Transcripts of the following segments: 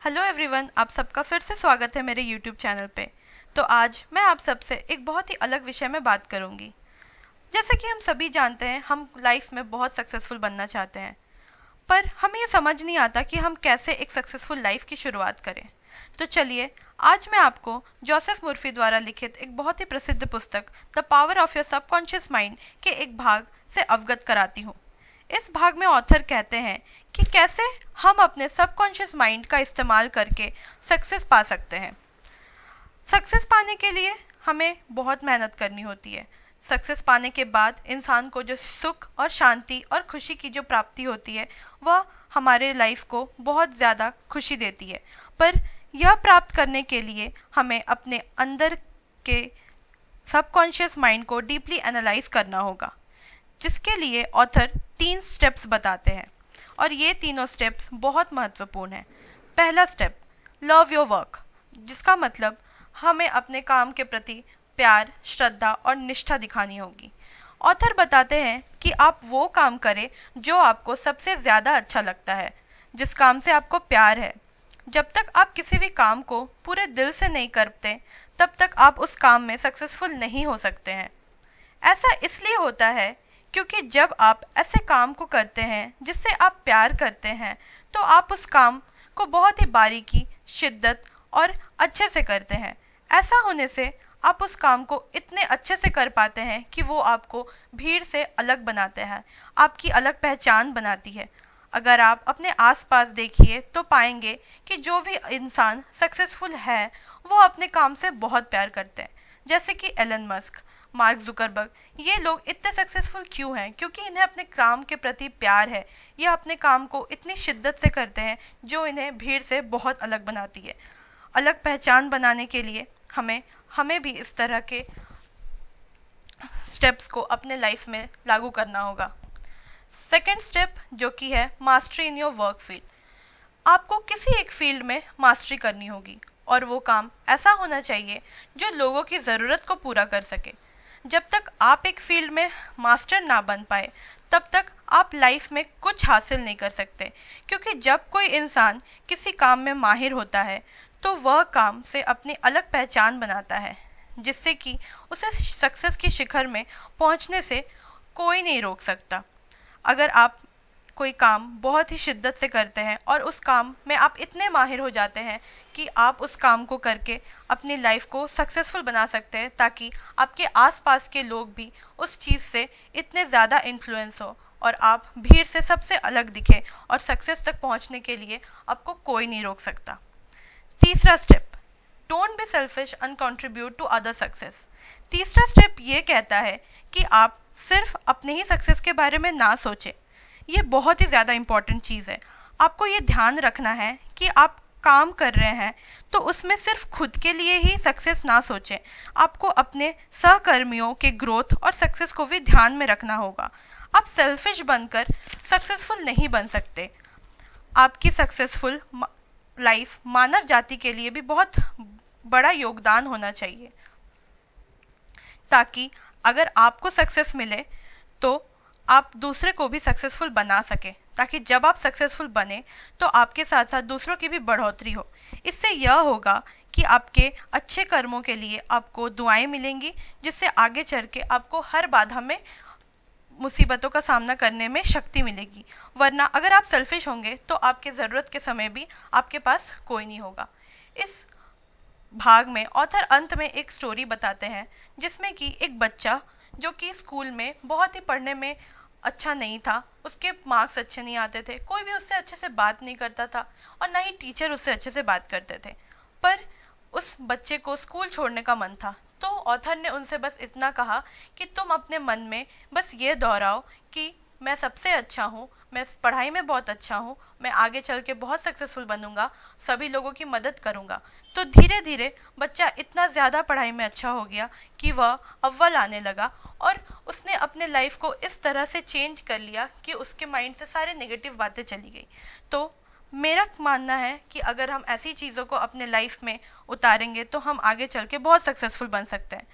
Hello everyone, आप सबका फिर से स्वागत है मेरे यूट्यूब चैनल पे। तो आज मैं आप सबसे एक बहुत ही अलग विषय में बात करूंगी। जैसे कि हम सभी जानते हैं, हम लाइफ में बहुत सक्सेसफुल बनना चाहते हैं, पर हमें ये समझ नहीं आता कि हम कैसे एक सक्सेसफुल लाइफ की शुरुआत करें। तो चलिए, आज मैं आपको जोसेफ मुर्फी द्वारा लिखित एक बहुत ही प्रसिद्ध पुस्तक the power of your subconscious mind के एक भाग से अवगत कराती हूँ। इस भाग में ऑथर कहते हैं कि कैसे हम अपने सबकॉन्शियस माइंड का इस्तेमाल करके सक्सेस पा सकते हैं। सक्सेस पाने के लिए हमें बहुत मेहनत करनी होती है। सक्सेस पाने के बाद इंसान को जो सुख और शांति और खुशी की जो प्राप्ति होती है, वह हमारे लाइफ को बहुत ज़्यादा खुशी देती है। पर यह प्राप्त करने के लिए हमें अपने अंदर के सबकॉन्शियस माइंड को डीपली एनालाइज करना होगा, जिसके लिए ऑथर 3 स्टेप्स बताते हैं और ये तीनों स्टेप्स बहुत महत्वपूर्ण हैं। पहला स्टेप, लव योर वर्क, जिसका मतलब हमें अपने काम के प्रति प्यार, श्रद्धा और निष्ठा दिखानी होगी। ऑथर बताते हैं कि आप वो काम करें जो आपको सबसे ज़्यादा अच्छा लगता है, जिस काम से आपको प्यार है। जब तक आप किसी भी काम को पूरे दिल से नहीं करते, तब तक आप उस काम में सक्सेसफुल नहीं हो सकते हैं। ऐसा इसलिए होता है क्योंकि जब आप ऐसे काम को करते हैं जिससे आप प्यार करते हैं, तो आप उस काम को बहुत ही बारीकी, शिद्दत और अच्छे से करते हैं। ऐसा होने से आप उस काम को इतने अच्छे से कर पाते हैं कि वो आपको भीड़ से अलग बनाते हैं, आपकी अलग पहचान बनाती है। अगर आप अपने आसपास देखिए तो पाएंगे कि जो भी इंसान सक्सेसफुल है, वो अपने काम से बहुत प्यार करते हैं। जैसे कि एलन मस्क, मार्क जुकरबर्ग, ये लोग इतने सक्सेसफुल क्यों हैं? क्योंकि इन्हें अपने काम के प्रति प्यार है। ये अपने काम को इतनी शिद्दत से करते हैं जो इन्हें भीड़ से बहुत अलग बनाती है। अलग पहचान बनाने के लिए हमें भी इस तरह के स्टेप्स को अपने लाइफ में लागू करना होगा। सेकेंड स्टेप, जो कि है mastery in your work field. आपको किसी एक फील्ड में मास्टरी करनी होगी और वो काम ऐसा होना चाहिए जो लोगों की ज़रूरत को पूरा कर सके। जब तक आप एक फील्ड में मास्टर ना बन पाए, तब तक आप लाइफ में कुछ हासिल नहीं कर सकते। क्योंकि जब कोई इंसान किसी काम में माहिर होता है, तो वह काम से अपनी अलग पहचान बनाता है, जिससे कि उसे सक्सेस की शिखर में पहुंचने से कोई नहीं रोक सकता। अगर आप कोई काम बहुत ही शिद्दत से करते हैं और उस काम में आप इतने माहिर हो जाते हैं कि आप उस काम को करके अपनी लाइफ को सक्सेसफुल बना सकते हैं, ताकि आपके आसपास के लोग भी उस चीज़ से इतने ज़्यादा इन्फ्लुएंस हो और आप भीड़ से सबसे अलग दिखें और सक्सेस तक पहुंचने के लिए आपको कोई नहीं रोक सकता। तीसरा step, don't be selfish and contribute to other success. तीसरा स्टेप ये कहता है कि आप सिर्फ अपने ही सक्सेस के बारे में ना सोचें। ये बहुत ही ज़्यादा इम्पॉर्टेंट चीज़ है। आपको ये ध्यान रखना है कि आप काम कर रहे हैं तो उसमें सिर्फ खुद के लिए ही सक्सेस ना सोचें। आपको अपने सहकर्मियों के ग्रोथ और सक्सेस को भी ध्यान में रखना होगा। आप सेल्फिश बनकर सक्सेसफुल नहीं बन सकते। आपकी सक्सेसफुल लाइफ मानव जाति के लिए भी बहुत बड़ा योगदान होना चाहिए, ताकि अगर आपको सक्सेस मिले तो आप दूसरे को भी सक्सेसफुल बना सकें, ताकि जब आप सक्सेसफुल बने तो आपके साथ साथ दूसरों की भी बढ़ोतरी हो। इससे यह होगा कि आपके अच्छे कर्मों के लिए आपको दुआएं मिलेंगी, जिससे आगे चल के आपको हर बाधा में, मुसीबतों का सामना करने में शक्ति मिलेगी। वरना अगर आप सेल्फिश होंगे तो आपके ज़रूरत के समय भी आपके पास कोई नहीं होगा। इस भाग में ऑथर अंत में एक स्टोरी बताते हैं, जिसमें कि एक बच्चा जो कि स्कूल में बहुत ही पढ़ने में अच्छा नहीं था, उसके मार्क्स अच्छे नहीं आते थे, कोई भी उससे अच्छे से बात नहीं करता था और ना ही टीचर उससे अच्छे से बात करते थे। पर उस बच्चे को स्कूल छोड़ने का मन था, तो ऑथर ने उनसे बस इतना कहा कि तुम अपने मन में बस ये दोहराओ कि मैं सबसे अच्छा हूँ, मैं पढ़ाई में बहुत अच्छा हूँ, मैं आगे चल के बहुत सक्सेसफुल बनूंगा, सभी लोगों की मदद करूँगा। तो धीरे धीरे बच्चा इतना ज़्यादा पढ़ाई में अच्छा हो गया कि वह अव्वल आने लगा और उसने अपने लाइफ को इस तरह से चेंज कर लिया कि उसके माइंड से सारे नेगेटिव बातें चली गई। तो मेरा मानना है कि अगर हम ऐसी चीज़ों को अपने लाइफ में उतारेंगे तो हम आगे चल के बहुत सक्सेसफुल बन सकते हैं।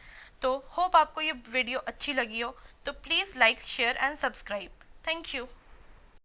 तो होप आपको ये वीडियो अच्छी लगी हो, तो please like, share and subscribe. Thank you.